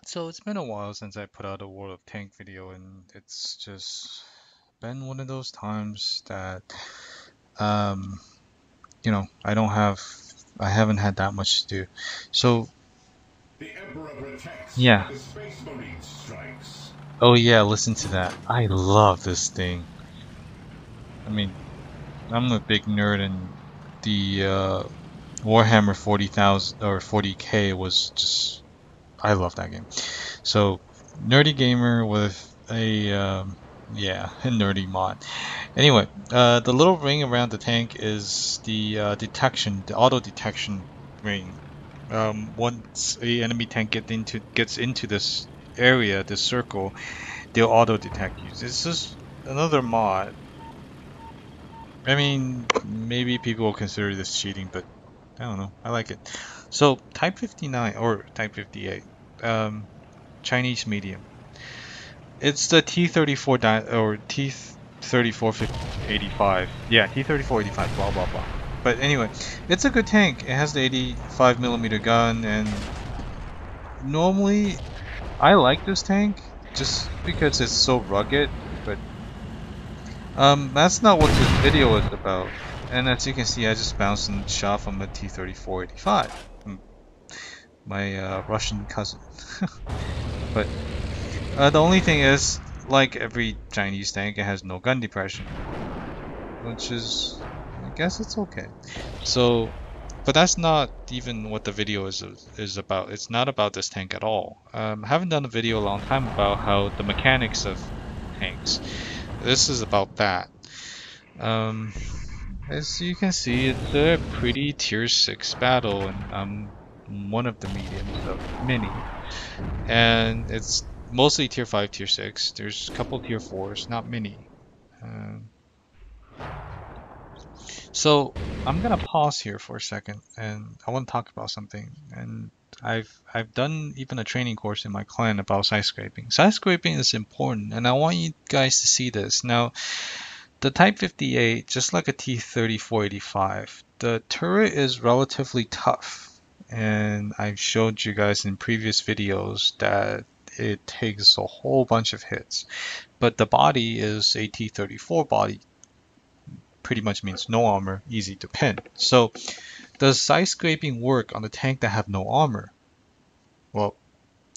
So it's been a while since I put out a World of Tank video, and it's just been one of those times that, um, I haven't had that much to do. So The Emperor protects yeah, while the Space Marine strikes. oh yeah, listen to that. I love this thing. I mean, I'm a big nerd, and the Warhammer 40,000 or 40K was just, I love that game. So nerdy gamer with a yeah, a nerdy mod. Anyway, the little ring around the tank is the detection, the auto detection ring. Once a enemy tank gets into this area, this circle, they'll auto detect you. It's just another mod. I mean, maybe people will consider this cheating, but I don't know. I like it. So Type 59 or Type 58, Chinese medium. It's the T34 or T3485. Yeah, T3485. Blah blah blah. But anyway, it's a good tank. It has the 85 millimeter gun, and normally I like this tank just because it's so rugged. But that's not what this video is about. And as you can see, I just bounced and shot from a T3485, my Russian cousin. But the only thing is, like every Chinese tank, it has no gun depression, which is, I guess it's okay. So, but that's not even what the video is about. It's not about this tank at all. I haven't done a video a long time about how the mechanics of tanks. This is about that. Um, as you can see, it's a pretty tier 6 battle, and I'm one of the mediums of many. And it's mostly tier 5, tier 6. There's a couple tier 4s, not many. Um, so I'm gonna pause here for a second, and I want to talk about something. And I've done even a training course in my clan about side scraping. Side scraping is important, and I want you guys to see this. Now, the Type 58, just like a T-3485, the turret is relatively tough. And I've showed you guys in previous videos that it takes a whole bunch of hits. But the body is a T-34 body, pretty much means no armor, easy to pin. So does side scraping work on the tank that have no armor? Well,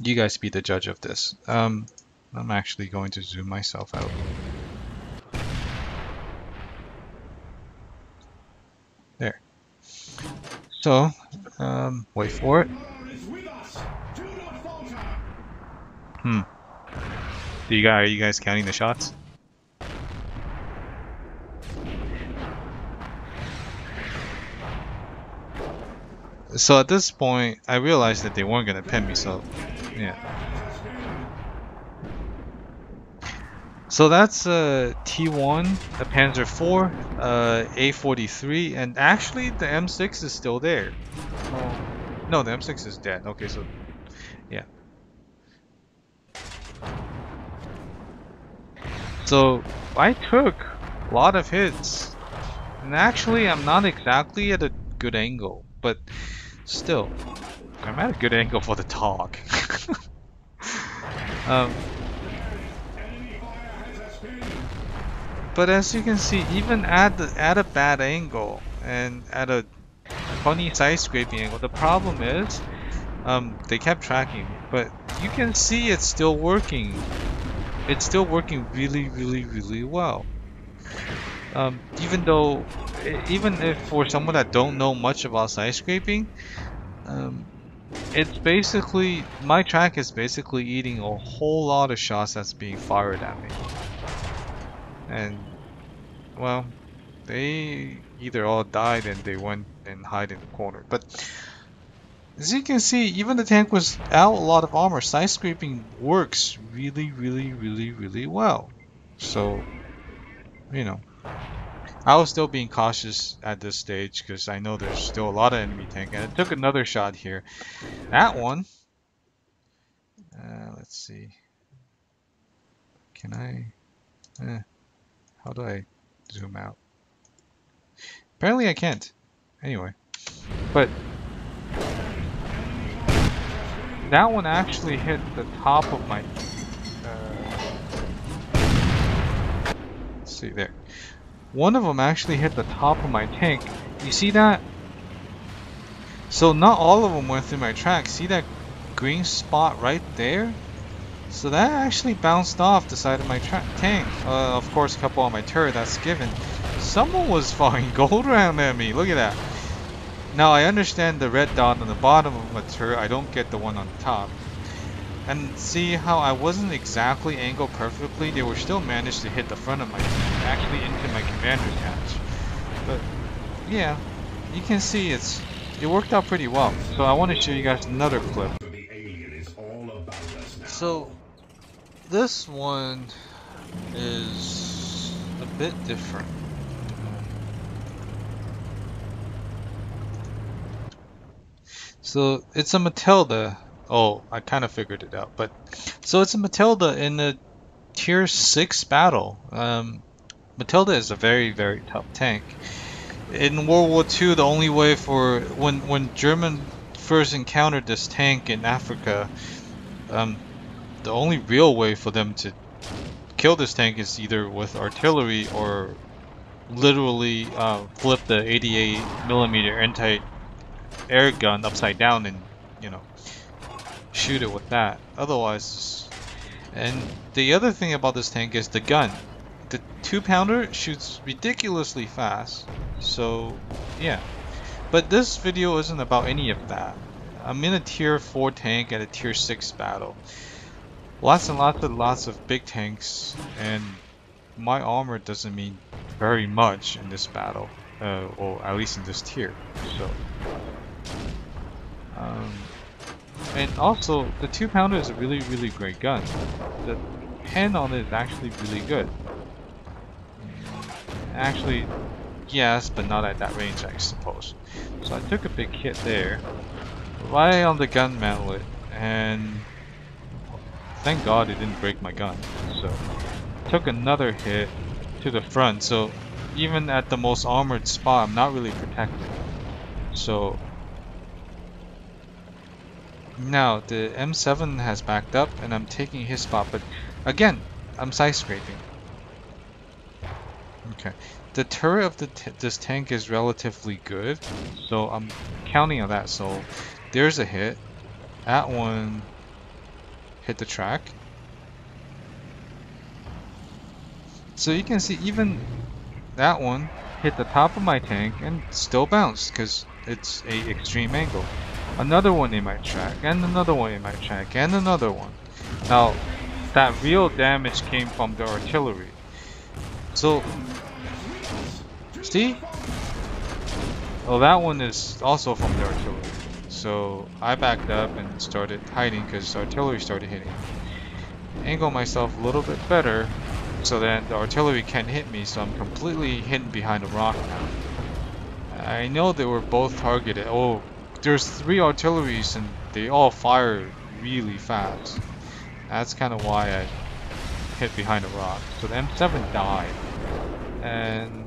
you guys be the judge of this. I'm actually going to zoom myself out. There. So, wait for it. Hmm. Are you guys counting the shots? So at this point, I realized that they weren't gonna pin me. So, yeah. So that's T1, a Panzer IV, A43, and actually the M6 is still there. Oh, no, the M6 is dead. Okay, so yeah. So I took a lot of hits, and actually I'm not exactly at a good angle, but still, I'm at a good angle for the talk. um, but as you can see, even at a bad angle and at a funny side scraping angle, the problem is they kept tracking me, but you can see it's still working. It's still working really, really, really well. Even though, even if for someone that don't know much about side scraping, um, it's basically, my track is basically eating a whole lot of shots that's being fired at me. And, well, they either all died and they went and hide in the corner. But as you can see, even the tank was out a lot of armor. Side scraping works really, really, really, really well. So, you know, I was still being cautious at this stage because I know there's still a lot of enemy tank. And I took another shot here. That one, let's see. Can I? How do I zoom out? Apparently I can't. Anyway, but that one actually hit the top of my. Let's see there. One of them actually hit the top of my tank. You see that? So not all of them went through my track. See that green spot right there? So that actually bounced off the side of my tank. Of course, a couple on my turret, that's given. Someone was firing gold round at me. Look at that. Now I understand the red dot on the bottom of my turret. I don't get the one on top. And see how I wasn't exactly angled perfectly? They were still managed to hit the front of my tank, actually into my commander's hatch. But yeah, you can see it worked out pretty well. So I want to show you guys another clip. So this one is a bit different. So it's a Matilda. Oh, I kind of figured it out, but so it's a Matilda in a tier 6 battle. Matilda is a very, very tough tank. In World War II, the only way for when German first encountered this tank in Africa, the only real way for them to kill this tank is either with artillery or literally flip the 88mm anti-air gun upside down and, you know, shoot it with that. Otherwise, and the other thing about this tank is the gun. The 2-pounder shoots ridiculously fast. So, yeah. But this video isn't about any of that. I'm in a tier 4 tank at a tier 6 battle. Lots and lots of big tanks, and my armor doesn't mean very much in this battle, or at least in this tier. So, and also the 2-pounder is a really, really great gun. The pen on it is actually really good. Actually, yes, but not at that range, I suppose. So I took a big hit there, right on the gun mantlet, and thank God it didn't break my gun. So took another hit to the front. So even at the most armored spot, I'm not really protected. So now the M7 has backed up, and I'm taking his spot. But again, I'm side scraping. Okay, the turret of this tank is relatively good, so I'm counting on that. So there's a hit. That one hit the track. So you can see even that one hit the top of my tank and still bounced because it's a extreme angle. Another one in my track, and another one in my track, and another one. Now that real damage came from the artillery. So see? Oh, that one is also from the artillery. So I backed up and started hiding because artillery started hitting. Angle myself a little bit better so that the artillery can't hit me, so I'm completely hidden behind a rock now. I know they were both targeted. Oh, there's 3 artilleries and they all fire really fast. That's kind of why I hit behind a rock. So the M7 died. And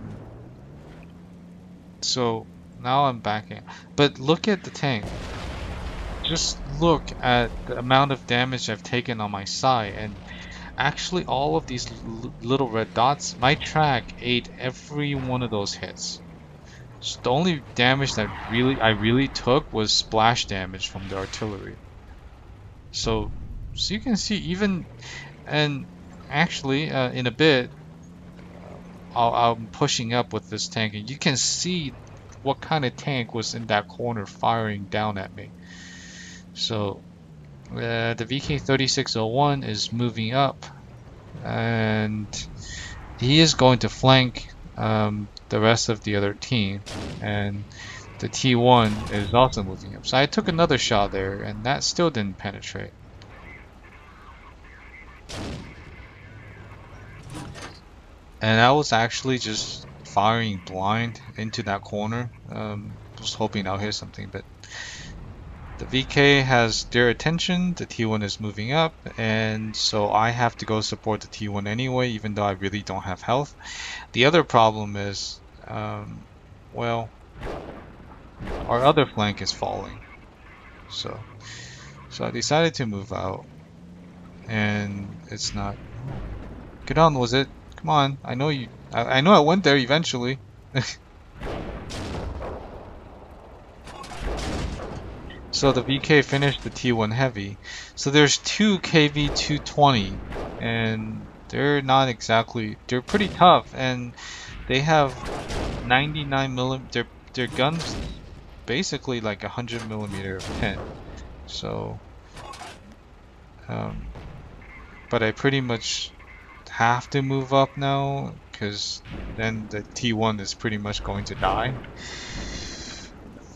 so now I'm backing. But look at the tank. Just look at the amount of damage I've taken on my side, and actually all of these little red dots, my track ate every one of those hits. So the only damage that I really took was splash damage from the artillery. So you can see even, and actually in a bit I'm pushing up with this tank, and you can see what kind of tank was in that corner firing down at me. So the VK3601 is moving up, and he is going to flank the rest of the other team, and the T1 is also moving up. So I took another shot there, and that still didn't penetrate. And I was actually just firing blind into that corner, just hoping I'll hit something, but the VK has their attention, the T1 is moving up, and so I have to go support the T1 anyway, even though I really don't have health. The other problem is, well, our other flank is falling. So So I decided to move out, and it's not. Oh, get on, was it? Come on, I know you. I know I went there eventually. So the VK finished the T1 Heavy. So there's two KV-220, and they're not exactly. They're pretty tough, and they have 99 millimeter. Their guns basically like 100 millimeter of pin. So, um, but I pretty much have to move up now because then the T1 is pretty much going to die.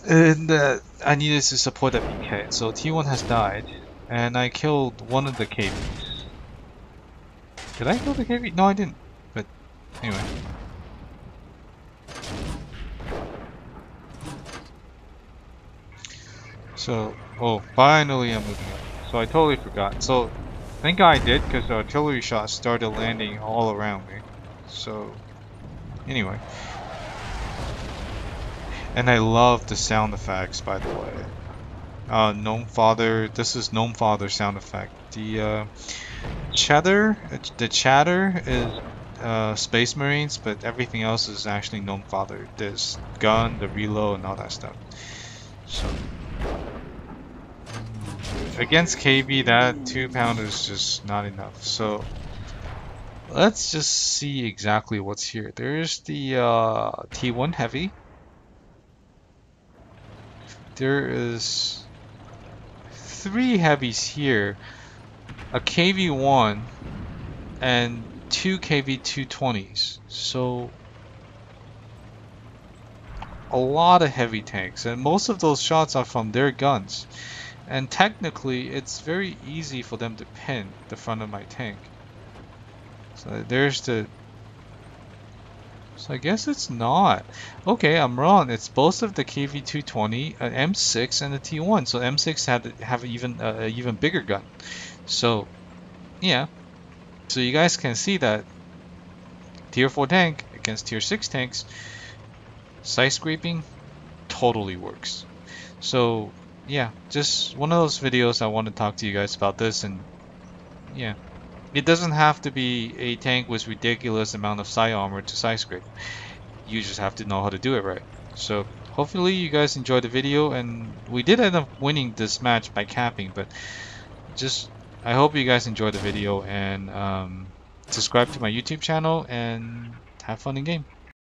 And I needed to support the VK, so T1 has died, and I killed one of the KVs. Did I kill the KV? No, I didn't. But anyway. So, oh, finally I'm moving up. So I totally forgot. So, thank God I did, because the artillery shots started landing all around me. So, anyway. And I love the sound effects, by the way. Gnome Father, this is Gnome Father sound effect. The chatter is Space Marines, but everything else is actually Gnome Father. There's gun, the reload, and all that stuff. So against KB, that 2-pounder is just not enough. So let's just see exactly what's here. There's the T1 Heavy. There is 3 heavies here, a KV-1, and 2 KV-220s. So a lot of heavy tanks, and most of those shots are from their guns. And technically, it's very easy for them to pin the front of my tank. So there's the... So I guess it's not. Okay, I'm wrong. It's both of the KV-220, an M6, and the T1. So M6 have even bigger gun. So yeah. So you guys can see that Tier 4 tank against Tier 6 tanks, side scraping totally works. So yeah, just one of those videos I want to talk to you guys about this, and yeah. It doesn't have to be a tank with ridiculous amount of side armor to side scrape. You just have to know how to do it right. So hopefully you guys enjoyed the video, and we did end up winning this match by capping, but just I hope you guys enjoyed the video, and subscribe to my YouTube channel and have fun in game.